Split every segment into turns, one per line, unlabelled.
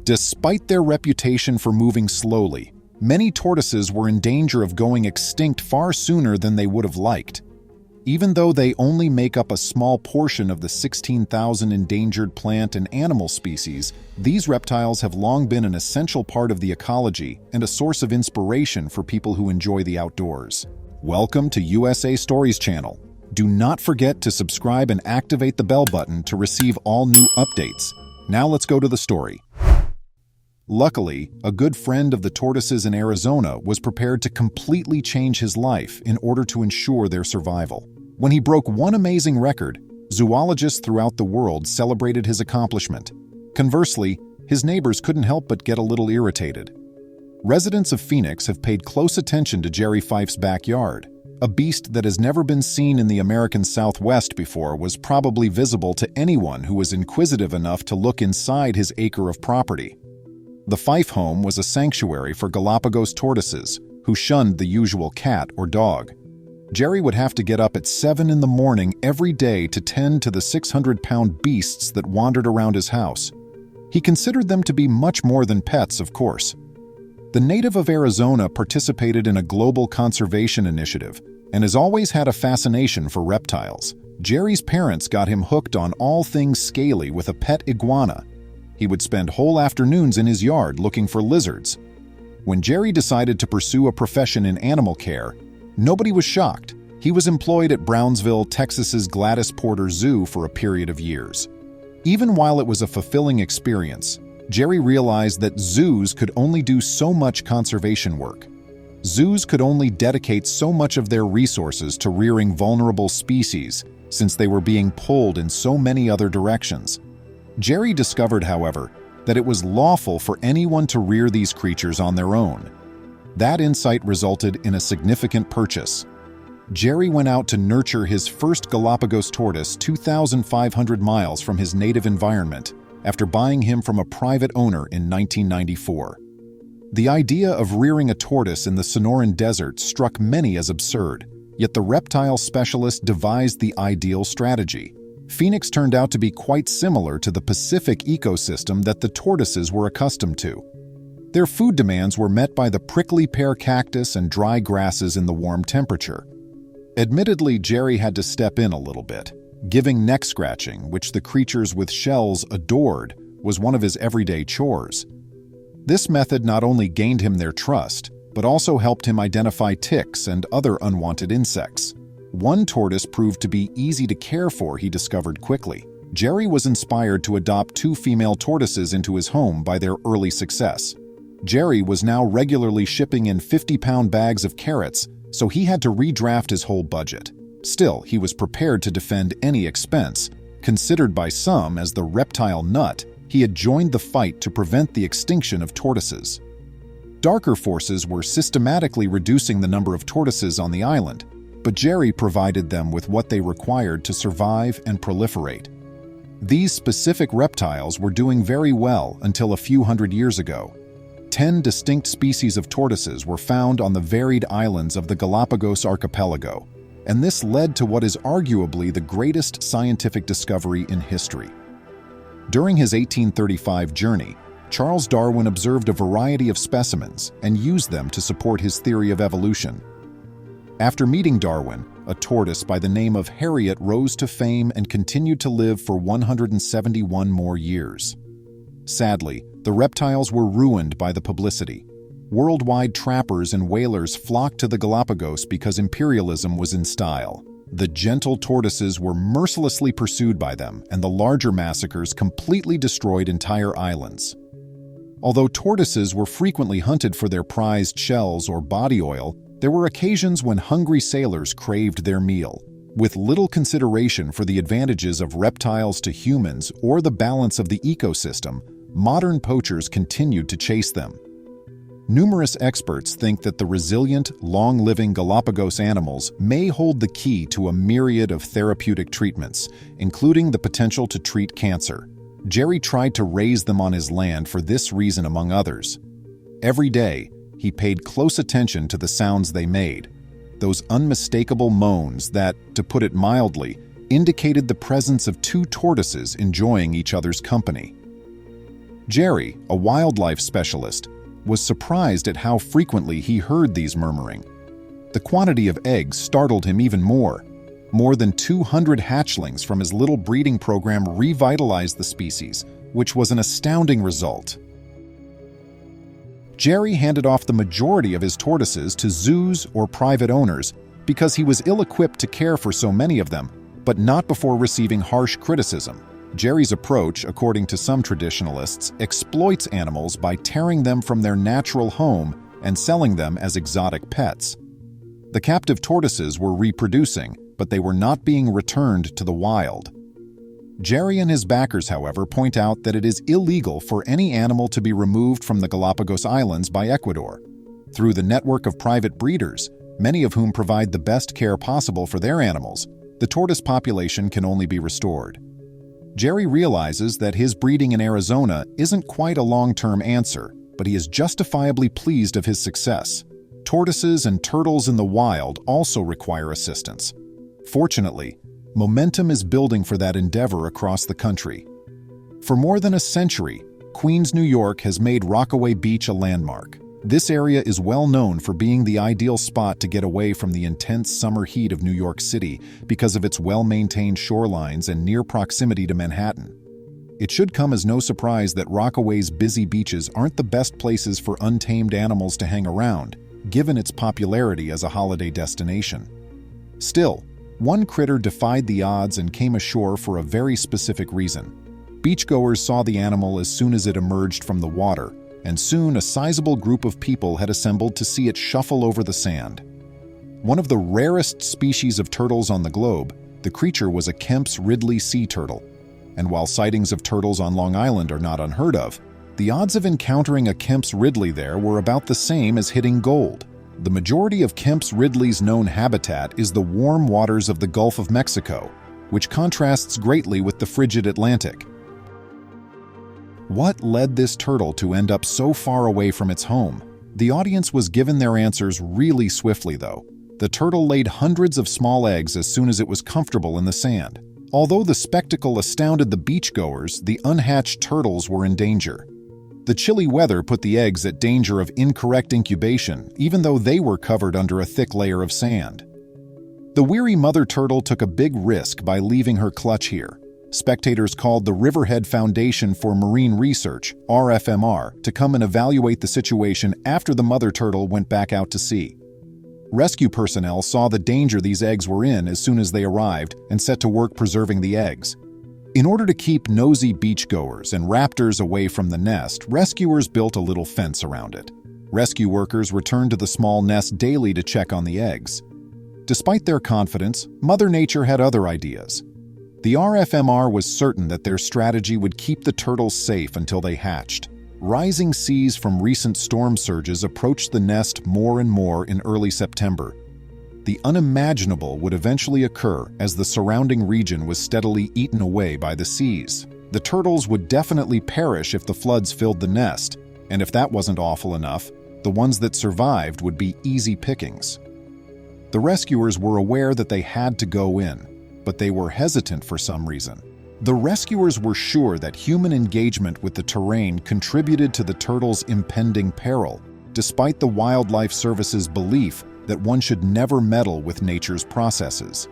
Despite their reputation for moving slowly, many tortoises were in danger of going extinct far sooner than they would have liked. Even though they only make up a small portion of the 16,000 endangered plant and animal species, these reptiles have long been an essential part of the ecology and a source of inspiration for people who enjoy the outdoors. Welcome to USA Stories channel. Do not forget to subscribe and activate the bell button to receive all new updates. Now let's go to the story. Luckily, a good friend of the tortoises in Arizona was prepared to completely change his life in order to ensure their survival. When he broke one amazing record, zoologists throughout the world celebrated his accomplishment. Conversely, his neighbors couldn't help but get a little irritated. Residents of Phoenix have paid close attention to Jerry Fife's backyard. A beast that has never been seen in the American Southwest before was probably visible to anyone who was inquisitive enough to look inside his acre of property. The Fife home was a sanctuary for Galapagos tortoises, who shunned the usual cat or dog. Jerry would have to get up at 7 in the morning every day to tend to the 600-pound beasts that wandered around his house. He considered them to be much more than pets, of course. The native of Arizona participated in a global conservation initiative and has always had a fascination for reptiles. Jerry's parents got him hooked on all things scaly with a pet iguana. He would spend whole afternoons in his yard looking for lizards. When Jerry decided to pursue a profession in animal care, nobody was shocked. He was employed at Brownsville, Texas's Gladys Porter Zoo for a period of years. Even while it was a fulfilling experience, Jerry realized that zoos could only do so much conservation work. Zoos could only dedicate so much of their resources to rearing vulnerable species, since they were being pulled in so many other directions. Jerry discovered, however, that it was lawful for anyone to rear these creatures on their own. That insight resulted in a significant purchase. Jerry went out to nurture his first Galapagos tortoise 2,500 miles from his native environment after buying him from a private owner in 1994. The idea of rearing a tortoise in the Sonoran Desert struck many as absurd, yet the reptile specialist devised the ideal strategy. Phoenix turned out to be quite similar to the Pacific ecosystem that the tortoises were accustomed to. Their food demands were met by the prickly pear cactus and dry grasses in the warm temperature. Admittedly, Jerry had to step in a little bit. Giving neck scratching, which the creatures with shells adored, was one of his everyday chores. This method not only gained him their trust, but also helped him identify ticks and other unwanted insects. One tortoise proved to be easy to care for, he discovered quickly. Jerry was inspired to adopt 2 female tortoises into his home by their early success. Jerry was now regularly shipping in 50-pound bags of carrots, so he had to redraft his whole budget. Still, he was prepared to defend any expense. Considered by some as the reptile nut, he had joined the fight to prevent the extinction of tortoises. Darker forces were systematically reducing the number of tortoises on the island, but Jerry provided them with what they required to survive and proliferate. These specific reptiles were doing very well until a few hundred years ago. 10 distinct species of tortoises were found on the varied islands of the Galapagos archipelago, and this led to what is arguably the greatest scientific discovery in history. During his 1835 journey, Charles Darwin observed a variety of specimens and used them to support his theory of evolution. After meeting Darwin, a tortoise by the name of Harriet rose to fame and continued to live for 171 more years. Sadly, the reptiles were ruined by the publicity. Worldwide trappers and whalers flocked to the Galapagos because imperialism was in style. The gentle tortoises were mercilessly pursued by them, and the larger massacres completely destroyed entire islands. Although tortoises were frequently hunted for their prized shells or body oil, there were occasions when hungry sailors craved their meal. With little consideration for the advantages of reptiles to humans or the balance of the ecosystem, modern poachers continued to chase them. Numerous experts think that the resilient, long-living Galapagos animals may hold the key to a myriad of therapeutic treatments, including the potential to treat cancer. Jerry tried to raise them on his land for this reason, among others. Every day, he paid close attention to the sounds they made, those unmistakable moans that, to put it mildly, indicated the presence of 2 tortoises enjoying each other's company. Jerry, a wildlife specialist, was surprised at how frequently he heard these murmuring. The quantity of eggs startled him even more. More than 200 hatchlings from his little breeding program revitalized the species, which was an astounding result. Jerry handed off the majority of his tortoises to zoos or private owners because he was ill-equipped to care for so many of them, but not before receiving harsh criticism. Jerry's approach, according to some traditionalists, exploits animals by tearing them from their natural home and selling them as exotic pets. The captive tortoises were reproducing, but they were not being returned to the wild. Jerry and his backers, however, point out that it is illegal for any animal to be removed from the Galapagos Islands by Ecuador. Through the network of private breeders, many of whom provide the best care possible for their animals, the tortoise population can only be restored. Jerry realizes that his breeding in Arizona isn't quite a long-term answer, but he is justifiably pleased of his success. Tortoises and turtles in the wild also require assistance. Fortunately, momentum is building for that endeavor across the country. For more than a century, Queens, New York has made Rockaway Beach a landmark. This area is well known for being the ideal spot to get away from the intense summer heat of New York City because of its well-maintained shorelines and near proximity to Manhattan. It should come as no surprise that Rockaway's busy beaches aren't the best places for untamed animals to hang around, given its popularity as a holiday destination. Still, one critter defied the odds and came ashore for a very specific reason. Beachgoers saw the animal as soon as it emerged from the water, and soon a sizable group of people had assembled to see it shuffle over the sand. One of the rarest species of turtles on the globe, the creature was a Kemp's Ridley sea turtle. And while sightings of turtles on Long Island are not unheard of, the odds of encountering a Kemp's Ridley there were about the same as hitting gold. The majority of Kemp's Ridley's known habitat is the warm waters of the Gulf of Mexico, which contrasts greatly with the frigid Atlantic. What led this turtle to end up so far away from its home? The audience was given their answers really swiftly, though. The turtle laid hundreds of small eggs as soon as it was comfortable in the sand. Although the spectacle astounded the beachgoers, the unhatched turtles were in danger. The chilly weather put the eggs at danger of incorrect incubation, even though they were covered under a thick layer of sand. The weary mother turtle took a big risk by leaving her clutch here. Spectators called the Riverhead Foundation for Marine Research, RFMR, to come and evaluate the situation after the mother turtle went back out to sea. Rescue personnel saw the danger these eggs were in as soon as they arrived and set to work preserving the eggs. In order to keep nosy beachgoers and raptors away from the nest, rescuers built a little fence around it. Rescue workers returned to the small nest daily to check on the eggs. Despite their confidence, Mother Nature had other ideas. The RFMR was certain that their strategy would keep the turtles safe until they hatched. Rising seas from recent storm surges approached the nest more and more in early September. The unimaginable would eventually occur as the surrounding region was steadily eaten away by the seas. The turtles would definitely perish if the floods filled the nest, and if that wasn't awful enough, the ones that survived would be easy pickings. The rescuers were aware that they had to go in, but they were hesitant for some reason. The rescuers were sure that human engagement with the terrain contributed to the turtles' impending peril, despite the Wildlife Service's belief that one should never meddle with nature's processes.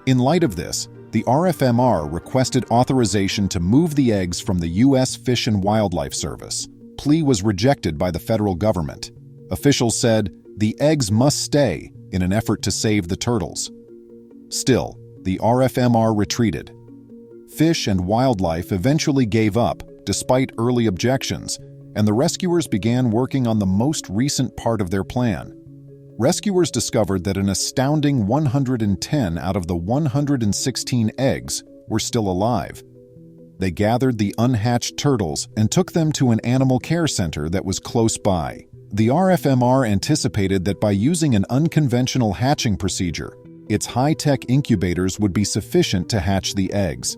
In light of this, the RFMR requested authorization to move the eggs from the U.S. Fish and Wildlife Service. Plea was rejected by the federal government. Officials said the eggs must stay in an effort to save the turtles. Still, the RFMR retreated. Fish and Wildlife eventually gave up, despite early objections, and the rescuers began working on the most recent part of their plan. Rescuers discovered that an astounding 110 out of the 116 eggs were still alive. They gathered the unhatched turtles and took them to an animal care center that was close by. The RFMR anticipated that by using an unconventional hatching procedure, its high-tech incubators would be sufficient to hatch the eggs.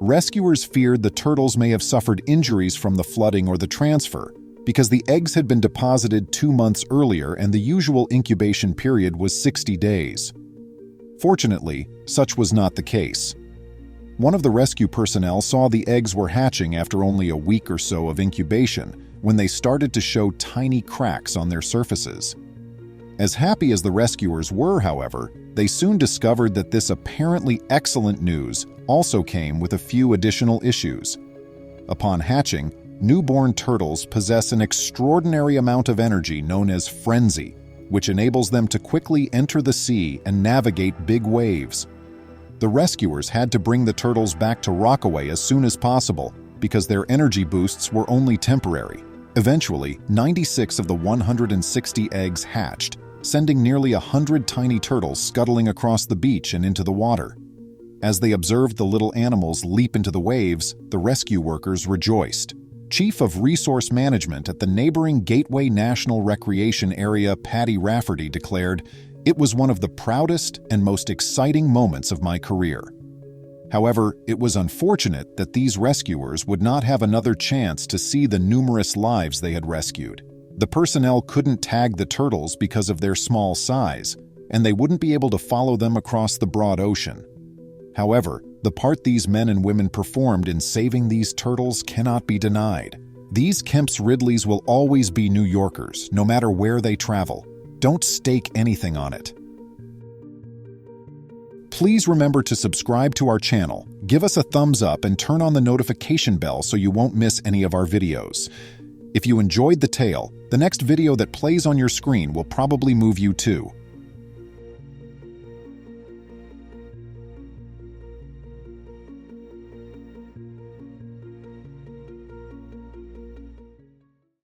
Rescuers feared the turtles may have suffered injuries from the flooding or the transfer, because the eggs had been deposited 2 months earlier and the usual incubation period was 60 days. Fortunately, such was not the case. One of the rescue personnel saw the eggs were hatching after only a week or so of incubation, when they started to show tiny cracks on their surfaces. As happy as the rescuers were, however, they soon discovered that this apparently excellent news also came with a few additional issues. Upon hatching, newborn turtles possess an extraordinary amount of energy known as frenzy, which enables them to quickly enter the sea and navigate big waves. The rescuers had to bring the turtles back to Rockaway as soon as possible because their energy boosts were only temporary. Eventually, 96 of the 160 eggs hatched, sending nearly 100 tiny turtles scuttling across the beach and into the water. As they observed the little animals leap into the waves, the rescue workers rejoiced. Chief of Resource Management at the neighboring Gateway National Recreation Area, Patty Rafferty, declared, "It was one of the proudest and most exciting moments of my career." However, it was unfortunate that these rescuers would not have another chance to see the numerous lives they had rescued. The personnel couldn't tag the turtles because of their small size, and they wouldn't be able to follow them across the broad ocean. However, the part these men and women performed in saving these turtles cannot be denied. These Kemp's Ridleys will always be New Yorkers, no matter where they travel. Don't stake anything on it. Please remember to subscribe to our channel, give us a thumbs up, and turn on the notification bell so you won't miss any of our videos. If you enjoyed the tale, the next video that plays on your screen will probably move you too.